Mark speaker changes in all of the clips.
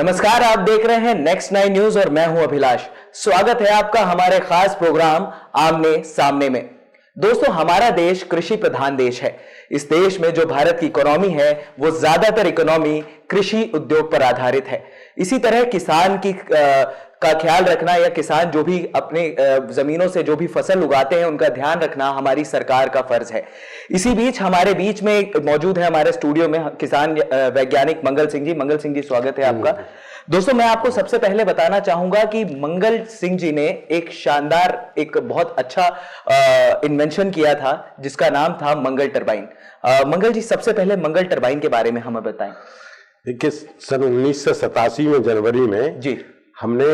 Speaker 1: नमस्कार, आप देख रहे हैं नेक्स्ट 9 न्यूज और मैं हूं अभिलाष। स्वागत है आपका हमारे खास प्रोग्राम आमने सामने में। दोस्तों, हमारा देश कृषि प्रधान देश है। इस देश में जो भारत की इकोनॉमी है वो ज्यादातर इकोनॉमी कृषि उद्योग पर आधारित है। इसी तरह किसान की का ख्याल रखना या किसान जो भी अपने जमीनों से जो भी फसल उगाते हैं उनका ध्यान रखना हमारी सरकार का फर्ज है। इसी बीच हमारे बीच में मौजूद है हमारे स्टूडियो में किसान वैज्ञानिक मंगल सिंह जी। मंगल सिंह जी, स्वागत है आपका। दोस्तों, मैं आपको सबसे पहले बताना चाहूंगा कि मंगल सिंह जी ने एक शानदार, एक बहुत अच्छा इन्वेंशन किया था जिसका नाम था मंगल टरबाइन। मंगल जी, सबसे पहले मंगल टरबाइन के बारे में हमें बताएं।
Speaker 2: देखिए, सन 1987 में जनवरी में
Speaker 1: जी
Speaker 2: हमने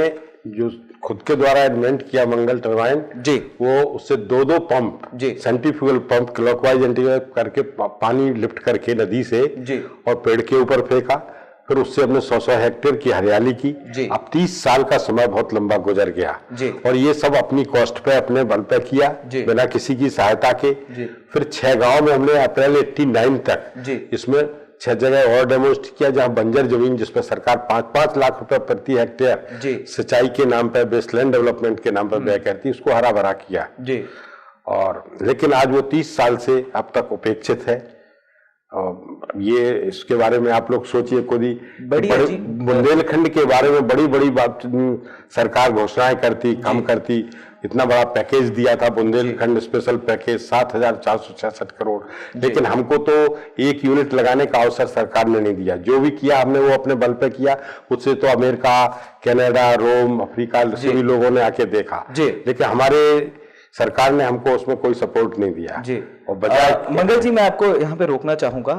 Speaker 2: जो खुद के द्वारा इन्वेंट किया मंगल टरबाइन
Speaker 1: जी,
Speaker 2: वो उससे दो पंप
Speaker 1: जी,
Speaker 2: सेंट्रीफ्यूगल पंप क्लॉकवाइज एंटीक्लॉकवाइज करके पानी लिफ्ट करके नदी से
Speaker 1: जी,
Speaker 2: और पेड़ के ऊपर फेंका। फिर उससे हमने 100 हेक्टेयर की हरियाली की। अब 30 साल का समय बहुत लंबा गुजर गया और ये सब अपनी कॉस्ट पे, अपने बल पे किया, बिना किसी की सहायता के। फिर 6 गांव में हमने अप्रैल 89 तक इसमें 6 जगह और डेमोन्स्ट्रेट किया, जहां बंजर जमीन जिसपे सरकार 5-5 लाख रुपए प्रति हेक्टेयर सिंचाई के नाम पे, बेसलैंड डेवलपमेंट के नाम पर व्यय करती, उसको हरा भरा किया। और लेकिन आज वो 30 साल से अब तक उपेक्षित है। ये इसके बारे में आप लोग सोचिए, खुद ही बुंदेलखंड के बारे में बड़ी बड़ी बात सरकार घोषणाएं करती, काम करती। इतना बड़ा पैकेज दिया था बुंदेलखंड स्पेशल पैकेज 7,466 करोड़, लेकिन हमको तो 1 यूनिट लगाने का अवसर सरकार ने नहीं दिया। जो भी किया हमने वो अपने बल पे किया। उससे तो अमेरिका, कनाडा, रोम, अफ्रीका से भी लोगों ने आके देखा, लेकिन हमारे सरकार ने हमको उसमें कोई सपोर्ट नहीं दिया जी। और
Speaker 1: मंगल जी, मैं आपको यहाँ पे रोकना चाहूंगा।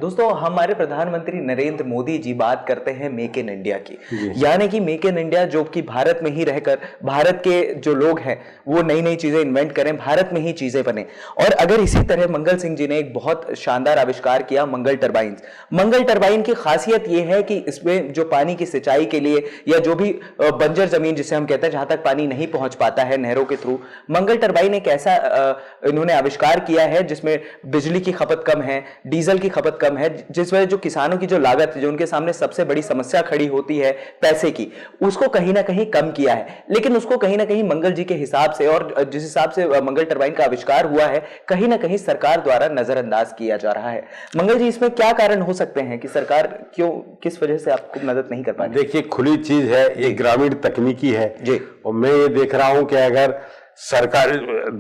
Speaker 1: दोस्तों, हमारे प्रधानमंत्री नरेंद्र मोदी जी बात करते हैं मेक इन इंडिया की, यानी कि मेक इन इंडिया, जो कि भारत में ही रहकर भारत के जो लोग हैं वो नई नई चीजें इन्वेंट करें, भारत में ही चीजें बने। और अगर इसी तरह मंगल सिंह जी ने एक बहुत शानदार आविष्कार किया, मंगल टरबाइन। मंगल टरबाइन की खासियत यह है कि इसमें जो पानी की सिंचाई के लिए या जो भी बंजर जमीन जिसे हम कहते हैं, जहां तक पानी नहीं पहुंच पाता है नहरों के थ्रू, मंगल टरबाइन एक ऐसा इन्होंने आविष्कार किया है जिसमें बिजली की खपत कम है, डीजल की खपत कम है, जिस वजह जो किसानों की जो लागत, जो उनके सामने सबसे बड़ी समस्या खड़ी होती है पैसे की, उसको कहीं ना कहीं कम किया है। लेकिन उसको कहीं ना कहीं मंगल जी के हिसाब से और जिस हिसाब से मंगल टरबाइन का आविष्कार हुआ है, कहीं ना कहीं सरकार द्वारा नजरअंदाज किया जा रहा है। मंगल जी, इसमें क्या कारण हो सकते हैं कि सरकार क्यों, किस वजह से आपको मदद नहीं कर पा रही?
Speaker 2: देखिए, खुली चीज है, ये ग्रामीण तकनीकी है जी। और मैं ये देख रहा हूं कि अगर सरकार,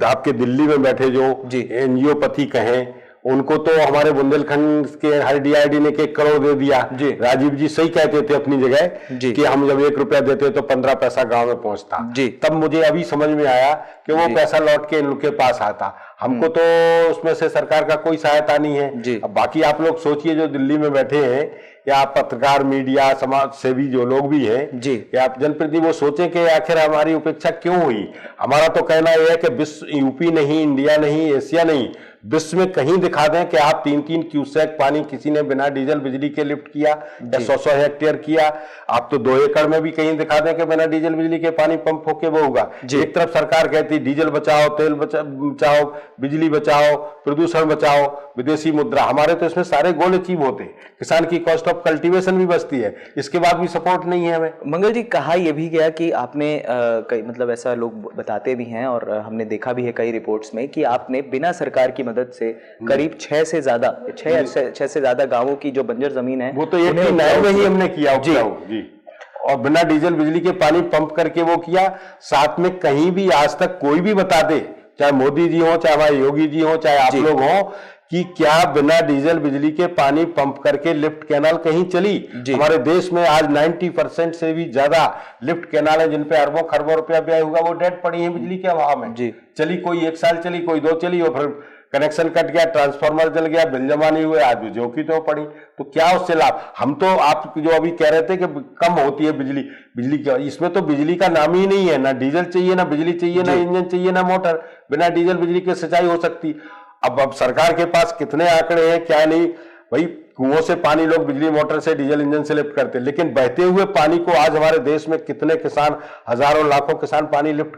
Speaker 2: आपके दिल्ली में बैठे जो एनजीओ पति कहें, उनको तो हमारे बुंदेलखंड के हर डीआईडी ने 1 करोड़ दे दिया। राजीव जी सही कहते थे अपनी जगह कि हम जब 1 रुपया देते तो 15 पैसा गांव में पहुंचता। तब मुझे अभी समझ में आया कि वो पैसा लौट के इनके पास आता। हमको तो उसमें से सरकार का कोई सहायता नहीं है। अब बाकी आप लोग सोचिए, जो दिल्ली में बैठे हैं या आप पत्रकार, मीडिया, समाज सेवी जो लोग भी हैं जी, या आप जनप्रतिनिधि, वो सोचें कि आखिर हमारी उपेक्षा क्यों हुई। हमारा तो कहना यह है कि विश्व, यूपी नहीं, इंडिया नहीं, एशिया नहीं, विश्व में कहीं दिखा दें कि आप 3-3 क्यूसेक पानी किसी ने बिना डीजल बिजली के लिफ्ट किया या 100 हेक्टेयर किया। आप तो 2 एकड़ में भी कहीं दिखा दें कि बिना डीजल बिजली के पानी पंप होके वो होगा। एक तरफ सरकार कहती डीजल बचाओ, तेल बचाओ, बिजली बचाओ, प्रदूषण बचाओ, विदेशी मुद्रा, हमारे तो इसमें सारे गोल अचीव होते। किसान की कॉस्ट ऑफ कल्टीवेशन भी बचती है, इसके बाद भी सपोर्ट नहीं है हमें।
Speaker 1: मंगल जी, कहा यह भी गया कि आपने कई, मतलब ऐसा लोग बताते भी हैं और हमने देखा भी है कई रिपोर्ट्स में कि आपने बिना सरकार की मदद से करीब 6 से ज्यादा गांवों की जो बंजर जमीन है,
Speaker 2: वो तो 89 में ही हमने किया जी, और बिना डीजल बिजली के पानी पंप करके वो किया। साथ में कहीं भी आज तक कोई भी बता दे, चाहे मोदी जी हो, चाहे हमारे योगी जी हो, चाहे आप लोग हो, कि क्या बिना डीजल बिजली के पानी पंप करके लिफ्ट कैनाल कहीं चली? हमारे देश में आज 90% से भी ज्यादा लिफ्ट कैनाल है जिन पे अरबों खरबों रुपया व्यय हुआ, वो डेड पड़ी है बिजली के अभाव में। चली कोई 1 साल चली, कोई 2 चली, और फिर कनेक्शन कट गया, ट्रांसफार्मर जल गया, बिल जमा नहीं हुए, आज जो की तो पड़ी। तो क्या उससे लाभ? हम तो आप जो अभी कह रहे थे कि कम होती है बिजली का, इसमें तो बिजली का नाम ही नहीं है। ना डीजल चाहिए, ना बिजली चाहिए, ना इंजन चाहिए, ना मोटर। बिना डीजल बिजली के सिंचाई हो सकती। अब सरकार के पास कितने आंकड़े हैं क्या नहीं, भाई कुओं से पानी लोग बिजली मोटर से, डीजल इंजन से लिफ्ट करते, लेकिन बहते हुए पानी को आज हमारे देश में कितने किसान, हजारों लाखों किसान पानी लिफ्ट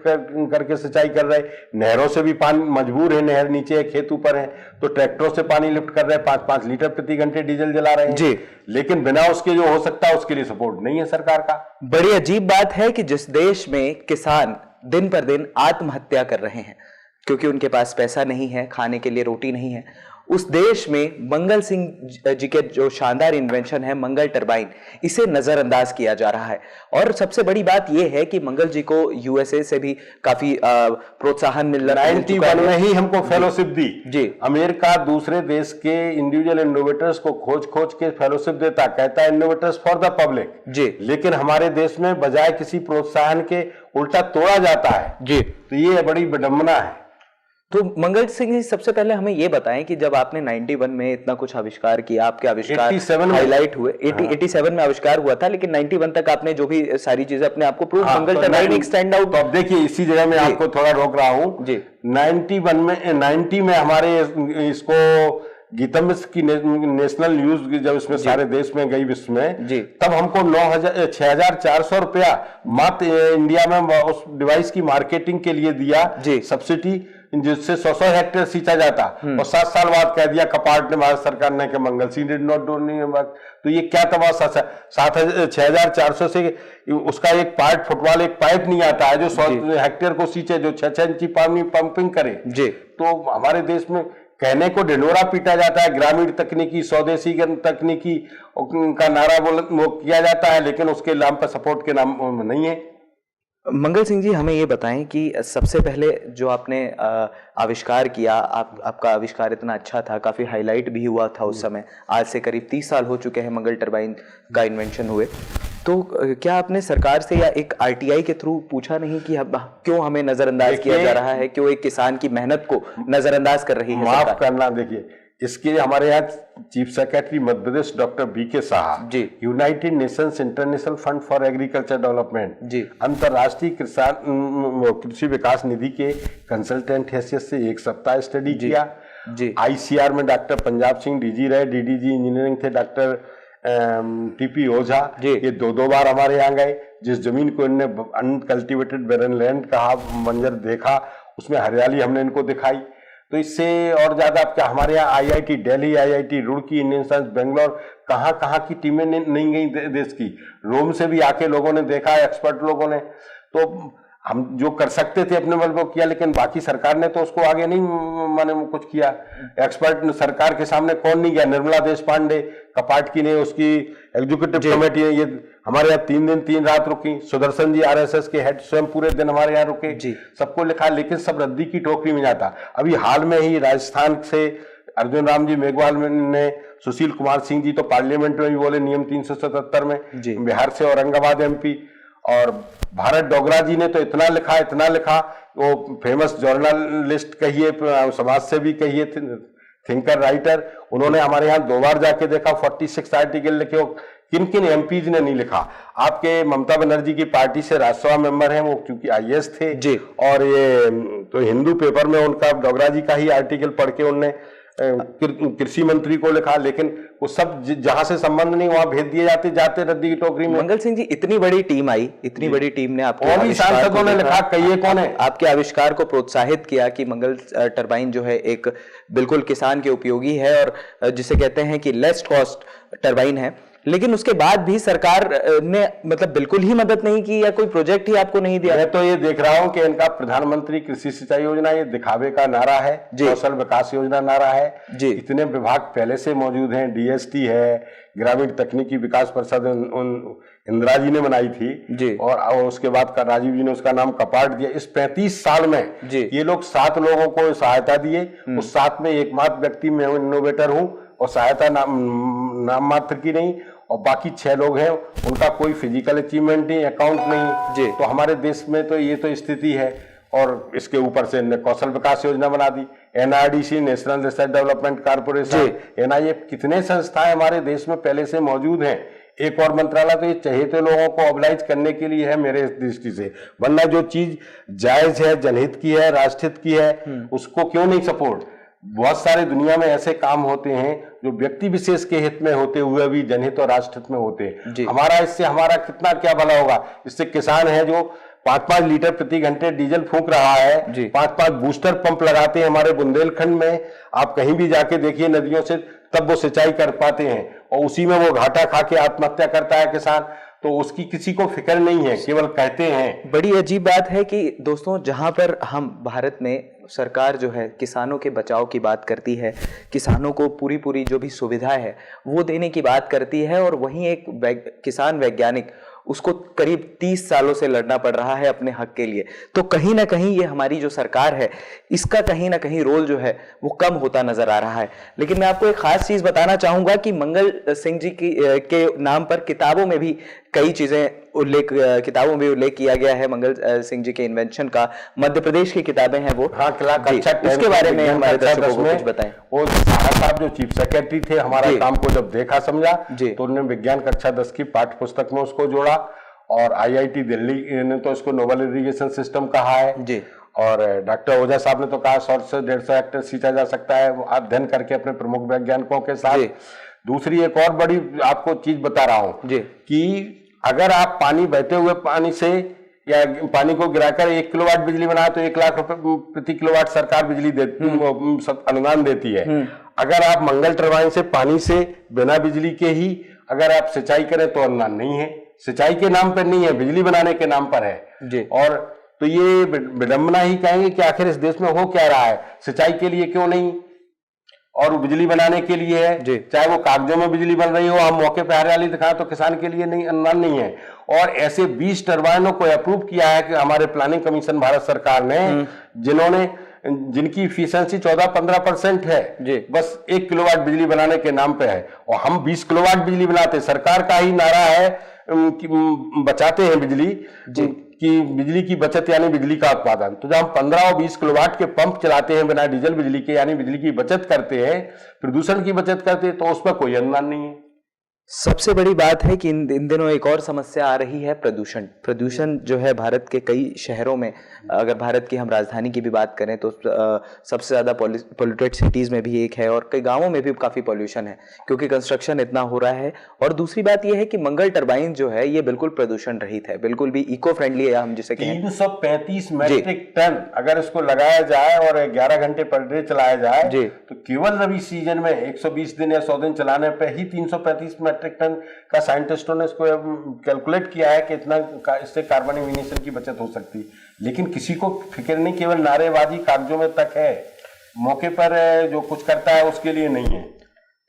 Speaker 2: करके सिंचाई कर रहे हैं। नहरों से भी पानी मजबूर है, नहर नीचे है, खेत ऊपर है, तो ट्रैक्टरों से पानी लिफ्ट कर रहे हैं, 5-5 लीटर प्रति घंटे डीजल जला रहे हैं
Speaker 1: जी।
Speaker 2: लेकिन बिना उसके जो हो सकता है उसके लिए सपोर्ट नहीं है सरकार का।
Speaker 1: बड़ी अजीब बात है कि जिस देश में किसान दिन पर दिन आत्महत्या कर रहे हैं क्योंकि उनके पास पैसा नहीं है, खाने के लिए रोटी नहीं है, उस देश में मंगल सिंह जी के जो शानदार इन्वेंशन है मंगल टरबाइन, इसे नजरअंदाज किया जा रहा है। और सबसे बड़ी बात यह है कि मंगल जी को यूएसए से भी काफी प्रोत्साहन मिल रहा है।
Speaker 2: 91 में ही हमको फेलोशिप दी
Speaker 1: जी।
Speaker 2: अमेरिका दूसरे देश के इंडिविजुअल इनोवेटर्स को खोज खोज के फेलोशिप देता, कहता है इनोवेटर्स फॉर द पब्लिक
Speaker 1: जी,
Speaker 2: लेकिन हमारे देश में बजाय किसी प्रोत्साहन के उल्टा तोड़ा जाता है
Speaker 1: जी।
Speaker 2: तो ये बड़ी विडंबना है।
Speaker 1: तो मंगल सिंह जी, सबसे पहले हमें यह बताएं कि जब आपने 91 में इतना कुछ आविष्कार किया, आपके आविष्कार
Speaker 2: 87
Speaker 1: हाईलाइट हुए, 87 में आविष्कार हुआ था, लेकिन 91 तक आपने जो भी सारी चीजें अपने आप को प्रूव, मंगल टरबाइन एक स्टैंड आउट।
Speaker 2: तो अब देखिए इसी जगह में आपको थोड़ा रोक रहा हूं जी। 90 में हमारे इसको गीता मिश्र की नेशनल न्यूज जब इसमें सारे देश में गई विश्व में जी, तब हमको 6,400 रुपया मात्र इंडिया में उस डिवाइस की मार्केटिंग के लिए दिया जी, सब्सिडी, जिससे 100 हेक्टेयर सींचा जाता। और 7 साल बाद कह दिया कपाट ने, भारत सरकार ने, कि Mangal Singh did not do any work. तो ये क्या तमाशा, 6,400 से उसका एक पार्ट फुटबॉल एक पाइप नहीं आता है जो 100 हेक्टेयर को सींचे, जो 6 इंची पानी पंपिंग करे जी। तो हमारे देश में कहने को ढिंढोरा पीटा जाता है, ग्रामीण तकनीकी, स्वदेशी तकनीकी का नारा वो किया जाता है, लेकिन उसके नाम पर सपोर्ट के नाम नहीं है।
Speaker 1: मंगल सिंह जी, हमें ये बताएं कि सबसे पहले जो आपने आविष्कार किया, आपका आविष्कार इतना अच्छा था, काफी हाईलाइट भी हुआ था उस समय, आज से करीब 30 साल हो चुके हैं मंगल टरबाइन का इन्वेंशन हुए, तो क्या आपने सरकार से या एक आरटीआई के थ्रू पूछा नहीं कि क्यों हमें नजरअंदाज किया जा रहा है, क्यों एक किसान की मेहनत को नजरअंदाज कर रही है?
Speaker 2: माफ करना, देखिए इसके हमारे यहाँ chief secretary Madhya Pradesh doctor BK Saha ji, United Nations International Fund for Agriculture Development ji, अंतर्राष्ट्रीय कृषि विकास निधि के कंसल्टेंट हैसियत से एक सप्ताह स्टडी किया जी। आईसीआर में डॉक्टर पंजाब सिंह डीजी रहे, डीडीजी इंजीनियरिंग थे डॉक्टर टीपी ओझा, ये 2 बार हमारे यहाँ गए। जिस जमीन को इनने अनकल्टिवेटेड बैरन लैंड कहा, मंजर देखा, उसमें हरियाली हमने इनको दिखाई। तो इससे और ज्यादा क्या हमारे यहाँ IIT Delhi, IIT Roorkee, Indian science Bangalore, कहाँ की टीमें नहीं गई देश की, रोम से भी आके लोगों ने देखा, एक्सपर्ट लोगों ने। तो हम जो कर सकते थे अपने बल पर किया, लेकिन बाकी सरकार ने तो उसको आगे नहीं माने कुछ किया। एक्सपर्ट सरकार के सामने कौन नहीं गया? निर्मला देश पांडे कपाट की ने, उसकी एग्जीक्यूटिव कमेटी है, ये हमारे यहाँ 3 दिन 3 रात रुकी। सुदर्शन जी आरएसएस के हेड स्वयं पूरे दिन हमारे यहाँ रुके, सबको लिखा, लेकिन सब रद्दी की टोकरी में जाता। अभी हाल में ही राजस्थान से अर्जुन राम जी मेघवाल ने, सुशील कुमार सिंह जी तो पार्लियामेंट में भी बोले नियम 377 में, बिहार से औरंगाबाद एमपी, और भारत डोगरा जी ने तो इतना लिखा, वो फेमस जर्नलिस्ट कहिए, समाज सेवी कहिए, थिंकर राइटर, उन्होंने हमारे यहाँ 2 बार जाके देखा, 46 आर्टिकल लिखे। किन एमपीज ने नहीं लिखा? आपके ममता बनर्जी की पार्टी से राज्यसभा मेंबर हैं वो, क्योंकि आईएएस थे जी, और ये तो हिंदू पेपर में उनका डोगरा जी का ही आर्टिकल पढ़ के उनने कृषि मंत्री को लिखा, लेकिन वो सब जहां से संबंध नहीं वहां भेज दिए जाते रद्दी की टोकरी में।
Speaker 1: मंगल सिंह जी, इतनी बड़ी टीम आई, इतनी बड़ी टीम ने आपके
Speaker 2: सांसदों ने लिखा, कहिए कौन है,
Speaker 1: आपके आविष्कार को प्रोत्साहित किया कि मंगल टरबाइन जो है एक बिल्कुल किसान के उपयोगी है और जिसे कहते हैं कि लेस कॉस्ट टरबाइन है, लेकिन उसके बाद भी सरकार ने मतलब बिल्कुल ही मदद नहीं की या कोई प्रोजेक्ट ही आपको नहीं दिया?
Speaker 2: मैं तो ये देख रहा हूं कि इनका प्रधानमंत्री कृषि सिंचाई योजना ये दिखावे का नारा है, कौशल विकास योजना नारा है जी। इतने विभाग पहले से मौजूद हैं, डीएसटी है, ग्रामीण तकनीकी विकास परिषद इंदिरा जी ने बनाई थी जी। और उसके बाद का राजीव जी ने उसका नाम कपाट दिया। इस 35 साल में जी। ये लोग 7 लोगों को सहायता दिए, उस 7 में एकमात्र व्यक्ति मैं इनोवेटर हूं, और सहायता नाम मात्र की नहीं, और बाकी 6 लोग हैं, उनका कोई फिजिकल अचीवमेंट नहीं, अकाउंट नहीं जी। तो हमारे देश में तो ये तो स्थिति है। और इसके ऊपर से कौशल विकास योजना बना दी, NRDC, National Research Development Corporation, NIF, कितने संस्थाएं हमारे देश में पहले से मौजूद हैं। एक और मंत्रालय तो ये चहेते लोगों को ऑब्लाइज करने के लिए है मेरे दृष्टि से, वरना जो चीज जायज है, जनहित की है, राष्ट्रहित की है, उसको क्यों नहीं सपोर्ट? बहुत सारे दुनिया में ऐसे काम होते हैं जो व्यक्ति विशेष के हित में होते हुए भी जनहित और राष्ट्र हित में होते हैं। हमारा इससे हमारा कितना क्या भला होगा। इससे किसान है जो 5-5 लीटर प्रति घंटे डीजल फूंक रहा है, 5-5 बूस्टर पंप लगाते हैं हमारे बुंदेलखंड में, आप कहीं भी जाके देखिए नदियों से, तब वो सिंचाई कर पाते हैं, और उसी में वो घाटा खा के आत्महत्या करता है किसान। तो उसकी किसी को फिक्र नहीं है, केवल कहते हैं।
Speaker 1: बड़ी अजीब बात है कि दोस्तों, जहां पर हम भारत में सरकार जो है किसानों के बचाव की बात करती है, किसानों को पूरी जो भी सुविधा है वो देने की बात करती है, और वहीं एक किसान वैज्ञानिक उसको करीब 30 सालों से लड़ना पड़ रहा है अपने हक के लिए। तो कहीं ना कहीं ये हमारी जो सरकार है इसका कहीं ना कहीं रोल जो है वो कम होता नजर आ रहा है। लेकिन मैं आपको एक खास चीज बताना चाहूंगा कि मंगल सिंह जी के नाम पर किताबों में भी कई चीजें किताबों में उल्लेख किया गया है मंगल सिंह जी के इन्वेंशन का। मध्य प्रदेश की किताबें हैं वो,
Speaker 2: हाँ,
Speaker 1: उसके बारे में हमारे दर्शकों को कुछ बताएं।
Speaker 2: वो साहब जो चीफ सेक्रेटरी थे, हमारा काम को जब देखा समझा तो उन्होंने विज्ञान कक्षा 10 की पाठ्य पुस्तक में उसको जोड़ा, और IIT दिल्ली ने तो इसको नोबल इरिगेशन सिस्टम कहा है जी, और डॉक्टर ओझा साहब ने तो कहा 100 से 150 हेक्टेयर सींचा जा सकता है अध्ययन करके अपने प्रमुख वैज्ञानिकों के साथ। दूसरी एक और बड़ी आपको चीज बता रहा हूं कि अगर आप पानी बहते हुए पानी से या पानी को गिराकर 1 किलोवाट बिजली बनाए तो 1 लाख रुपए प्रति किलोवाट सरकार बिजली अनुदान देती है। अगर आप मंगल टरबाइन से पानी से बिना बिजली के ही अगर आप सिंचाई करें तो अनुदान नहीं है, सिंचाई के नाम पर नहीं है, बिजली बनाने के नाम पर है। और तो ये विडंबना ही कहेंगे कि आखिर इस देश में हो क्या रहा है, सिंचाई के लिए क्यों नहीं और बिजली बनाने के लिए है। चाहे वो कागजों में बिजली बन रही हो, हम मौके पे हरियाली दिखाएं तो किसान के लिए नहीं, अनुदान नहीं है। और ऐसे 20 टरबाइनों को अप्रूव किया है कि हमारे प्लानिंग कमीशन भारत सरकार ने, जिनकी इफिशियंसी 14-15% है, बस 1 किलोवाट बिजली बनाने के नाम पे है, और हम 20 किलोवाट बिजली बनाते। सरकार का ही नारा है कि बचाते हैं बिजली, कि बिजली की बचत यानी बिजली का उत्पादन। तो जब हम 15 और 20 किलोवाट के पंप चलाते हैं बिना डीजल बिजली के, यानी बिजली की बचत करते हैं, प्रदूषण की बचत करते हैं, तो उस पर कोई अनुदान नहीं है।
Speaker 1: सबसे बड़ी बात है कि इन दिनों एक और समस्या आ रही है, प्रदूषण जो है भारत के कई शहरों में, अगर भारत की हम राजधानी की भी बात करें तो सबसे ज़्यादा पॉल्यूटेड सिटीज़ में भी एक है, और कई गांवों में भी काफ़ी पॉल्यूशन है क्योंकि कंस्ट्रक्शन इतना हो रहा है। और दूसरी बात यह है कि मंगल टरबाइन जो है ये बिल्कुल प्रदूषण रहित है, बिल्कुल भी इको फ्रेंडली है, हम जिसे कहें।
Speaker 2: 335 मैट्रिक टन अगर इसको लगाया जाए और 11 घंटे पर डे चलाया जाए तो केवल रबी सीजन में 120 दिन या 100 दिन चलाने पर ही 335 मैट्रिक टन का साइंटिस्टों ने इसको कैलकुलेट किया है कि इतना इससे कार्बन इमिशन की बचत हो सकती है। लेकिन किसी को फिक्र नहीं, केवल नारेबाजी कागजों में तक है, मौके पर जो कुछ करता है उसके लिए नहीं है।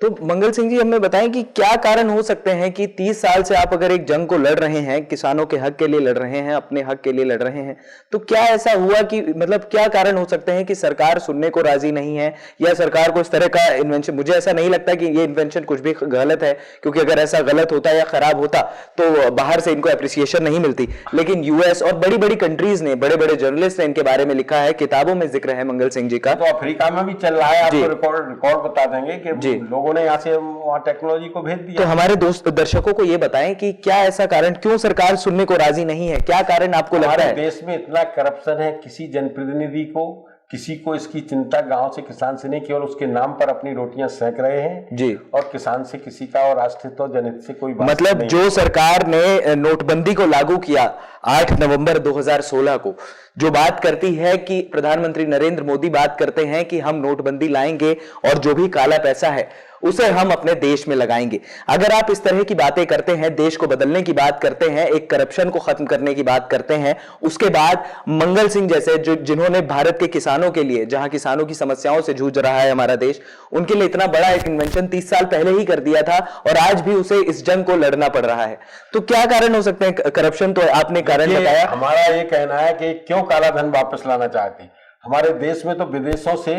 Speaker 1: तो मंगल सिंह जी हमें बताएं कि क्या कारण हो सकते हैं कि 30 साल से आप अगर एक जंग को लड़ रहे हैं, किसानों के हक के लिए लड़ रहे हैं, अपने हक के लिए लड़ रहे हैं, तो क्या ऐसा हुआ कि मतलब क्या कारण हो सकते हैं कि सरकार सुनने को राजी नहीं है, या सरकार को इस तरह का इन्वेंशन, मुझे ऐसा नहीं लगता कि ये इन्वेंशन कुछ भी गलत है, क्योंकि अगर ऐसा गलत होता या खराब होता तो बाहर से इनको एप्रिसिएशन नहीं मिलती। लेकिन यूएस और बड़ी बड़ी कंट्रीज ने, बड़े बड़े जर्नलिस्ट ने इनके बारे में लिखा है, किताबों में जिक्र है मंगल सिंह जी का।
Speaker 2: तो अफ्रीका में भी चल रहा है, आपको रिकॉर्ड बता देंगे कि लोगों ने यहाँ से वहाँ टेक्नोलॉजी को भेज दिया।
Speaker 1: तो हमारे दोस्त दर्शकों को ये बताएं कि क्या ऐसा कारण, क्यों सरकार सुनने को राजी नहीं है, क्या कारण आपको लगता है?
Speaker 2: देश में इतना करप्शन है, किसी जनप्रतिनिधि को, किसी को इसकी चिंता गांव से किसान से नहीं, केवल उसके नाम पर अपनी रोटियां सेक रहे हैं जी, और किसान से किसी का और राष्ट्र तो जनहित से कोई बात
Speaker 1: मतलब नहीं। जो सरकार ने नोटबंदी को लागू किया 8 नवंबर 2016 को, जो बात करती है कि प्रधानमंत्री नरेंद्र मोदी बात करते हैं कि हम नोटबंदी लाएंगे और जो भी काला पैसा है उसे हम अपने देश में लगाएंगे। अगर आप इस तरह की बातें करते हैं, देश को बदलने की बात करते हैं, एक करप्शन को खत्म करने की बात करते हैं, उसके बाद मंगल सिंह जैसे जिन्होंने भारत के किसानों के लिए, जहां किसानों की समस्याओं से जूझ रहा है हमारा देश, उनके लिए इतना बड़ा एक इन्वेंशन 30 साल पहले ही कर दिया था और आज भी उसे इस जंग को लड़ना पड़ रहा है। तो क्या कारण हो सकते हैं? करप्शन तो आपने कारण बताया।
Speaker 2: हमारा ये कहना है कि क्यों काला धन वापस लाना चाहती हमारे देश में, तो विदेशों से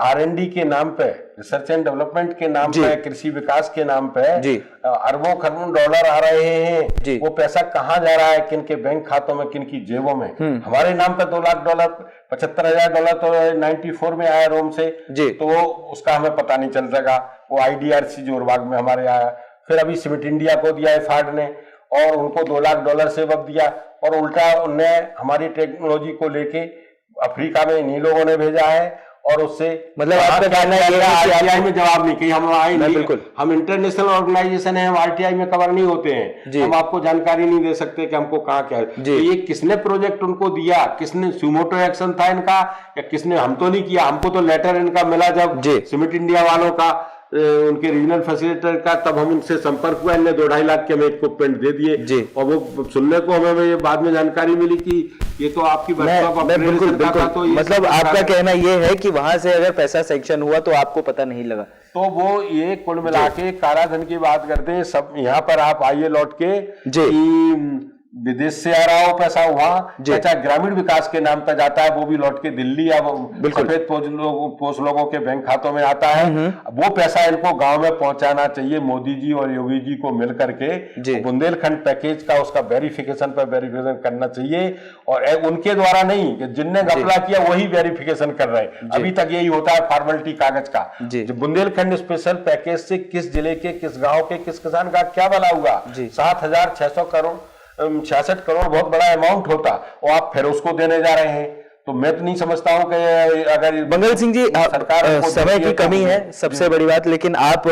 Speaker 2: R&D के नाम पे, रिसर्च एंड डेवलपमेंट के नाम पे, कृषि विकास के नाम पे अरबों खरबों डॉलर आ रहे हैं। वो पैसा कहाँ जा रहा है, किन के बैंक खातों में, किन की जेबों में? हमारे नाम पे $2 लाख, $75,000 तो 94 में आया रोम से, तो उसका हमें पता नहीं चल सका। वो IDRC जोरबाग में हमारे आया, फिर अभी सीमेंट इंडिया को दिया FARD ने, और उनको $2 लाख से वक्त दिया, और उल्टा उनने हमारी टेक्नोलॉजी को लेके अफ्रीका में इन्हीं लोगों ने भेजा है, और उससे
Speaker 1: मतलब आपका कहना है
Speaker 2: आरटीआई में जवाब नहीं, कहीं हम आए नहीं, बिल्कुल हम इंटरनेशनल ऑर्गेनाइजेशन है, हम आरटीआई में कवर नहीं होते हैं, हम आपको जानकारी नहीं दे सकते कि हमको कहाँ क्या है। तो ये किसने प्रोजेक्ट उनको दिया, किसने सुमोटो एक्शन था इनका या किसने, हम तो नहीं किया, हमको तो लेटर इनका मिला जब सीमेंट इंडिया वालों का, उनके रीजनल फैसिलिटेटर का, तब हम इनसे संपर्क हुआ, इनने 2-2.5 लाख के हमें इक्विपमेंट दे दिए और वो सुनने को हमें बाद में जानकारी मिली कि ये तो आपकी
Speaker 1: बिल्कुल तो मतलब आपका कहना ये है कि वहां से अगर पैसा सैंक्शन हुआ तो आपको पता नहीं लगा।
Speaker 2: तो वो ये कुल मिला के काराधन की बात करते हैं सब। यहाँ पर आप आइए लौट के कि विदेश से आ रहा हो पैसा वहां, चाहे ग्रामीण विकास के नाम पर जाता है वो भी लौट के दिल्ली या सफेद पोस्ट लोगों के बैंक खातों में आता है, वो पैसा इनको गांव में पहुंचाना चाहिए। मोदी जी और योगी जी को मिल करके बुंदेलखंड पैकेज का उसका वेरिफिकेशन करना चाहिए और उनके द्वारा नहीं कि जिनने घपला किया वही वेरिफिकेशन कर रहे हैं। अभी तक यही होता है फॉर्मेलिटी कागज का। बुंदेलखंड स्पेशल पैकेज से किस जिले के, किस गाँव के, किस किसान का क्या भला हुआ? 66 करोड़ बहुत बड़ा अमाउंट होता और आप फिर उसको देने जा रहे हैं। तो मैं तो नहीं समझता हूं कि अगर
Speaker 1: मंगल सिंह जी सरकार समय की कमी है सबसे बड़ी बात, लेकिन आप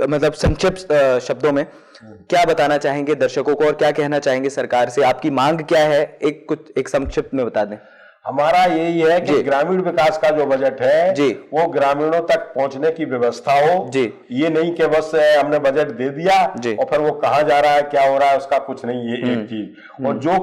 Speaker 1: मतलब संक्षिप्त शब्दों में क्या बताना चाहेंगे दर्शकों को और क्या कहना चाहेंगे सरकार से? आपकी मांग क्या है, एक संक्षिप्त में बता दें।
Speaker 2: हमारा यही है कि ग्रामीण विकास का जो बजट है वो ग्रामीणों तक पहुंचने की व्यवस्था हो। ये नहीं कि बस हमने बजट दे दिया और फिर वो कहाँ जा रहा है, क्या हो रहा है, उसका कुछ नहीं। ये एक चीज, और जो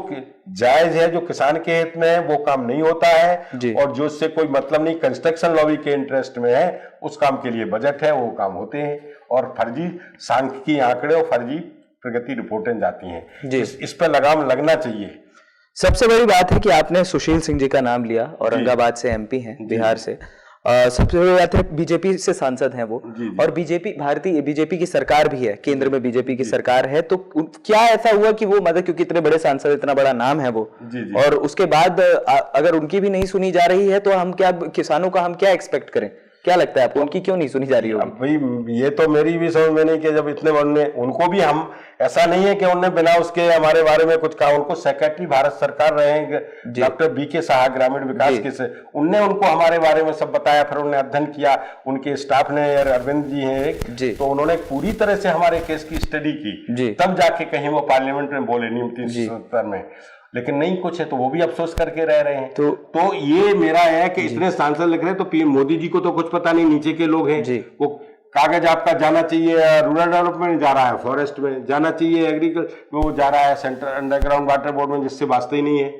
Speaker 2: जायज है, जो किसान के हित में है, वो काम नहीं होता है, और जो इससे कोई मतलब नहीं, कंस्ट्रक्शन लॉबी के इंटरेस्ट में है, उस काम के लिए बजट है, वो काम होते हैं। और फर्जी सांख्यिकी आंकड़े और फर्जी प्रगति रिपोर्टें जाती हैं, इस पर लगाम लगना चाहिए।
Speaker 1: सबसे बड़ी बात है कि आपने सुशील सिंह जी का नाम लिया, औरंगाबाद से एमपी हैं, बिहार से। सबसे बड़ी बात है बीजेपी से सांसद हैं वो, और बीजेपी की सरकार भी है, केंद्र में बीजेपी की सरकार है। तो क्या ऐसा हुआ कि वो मतलब क्योंकि इतने बड़े सांसद, इतना बड़ा नाम है वो, और उसके बाद अगर उनकी भी नहीं सुनी जा रही है तो हम क्या, किसानों का हम क्या एक्सपेक्ट करें? क्या लगता है आपको, उनकी क्यों नहीं सुनी जा रही होगी?
Speaker 2: भाई ये तो मेरी भी समझ में नहीं कि जब इतने बड़े, उनको भी हम, ऐसा नहीं है कि उन्होंने बिना उसके हमारे बारे में कुछ कहा। उनको सेक्रेटरी भारत सरकार रहे डॉक्टर बीके साहा ग्रामीण विकास के से, उनने उनको हमारे बारे में सब बताया, फिर उन्होंने अध्ययन किया, उनके स्टाफ ने, अरविंद जी हैं, तो उन्होंने पूरी तरह से हमारे केस की स्टडी की, तब जाके कहीं वो पार्लियामेंट में बोले, नियम 370 में। लेकिन नहीं कुछ है तो वो भी अफसोस करके रह रहे हैं। तो ये मेरा है कि इतने सांसद लिख रहे हैं तो पीएम मोदी जी को तो कुछ पता नहीं, नीचे के लोग हैं। वो कागज आपका जाना चाहिए रूरल डेवलपमेंट, जा रहा है फॉरेस्ट में, जाना चाहिए एग्रीकल्चर, वो जा रहा है सेंट्रल अंडरग्राउंड वाटर बोर्ड में, जिससे वास्ते ही नहीं है।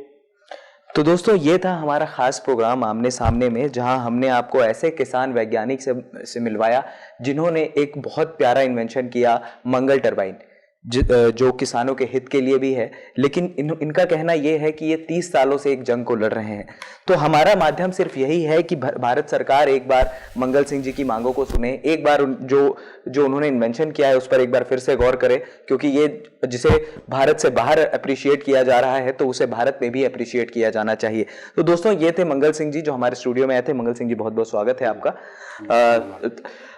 Speaker 1: तो दोस्तों ये था हमारा खास प्रोग्राम आमने सामने में, जहां हमने आपको ऐसे किसान वैज्ञानिक से मिलवाया जिन्होंने एक बहुत प्यारा इन्वेंशन किया, मंगल टरबाइन, जो किसानों के हित के लिए भी है। लेकिन इनका कहना यह है कि ये 30 सालों से एक जंग को लड़ रहे हैं। तो हमारा माध्यम सिर्फ यही है कि भारत सरकार एक बार मंगल सिंह जी की मांगों को सुने, एक बार जो उन्होंने इन्वेंशन किया है उस पर एक बार फिर से गौर करे, क्योंकि ये जिसे भारत से बाहर अप्रिशिएट किया जा रहा है तो उसे भारत में भी अप्रिशिएट किया जाना चाहिए। तो दोस्तों ये थे मंगल सिंह जी जो हमारे स्टूडियो में आए थे। मंगल सिंह जी बहुत बहुत स्वागत है आपका।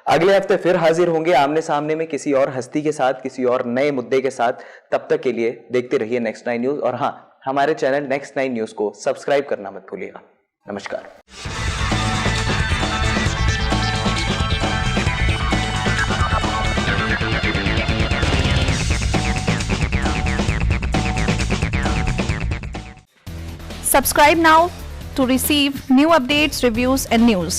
Speaker 1: अगले हफ्ते फिर हाजिर होंगे आमने सामने में किसी और हस्ती के साथ, किसी और नए मुद्दे के साथ। तब तक के लिए देखते रहिए नेक्स्ट 9 न्यूज, और हाँ, हमारे चैनल नेक्स्ट 9 न्यूज को सब्सक्राइब करना मत भूलिएगा। नमस्कार।
Speaker 3: Subscribe now to receive new updates, reviews and news.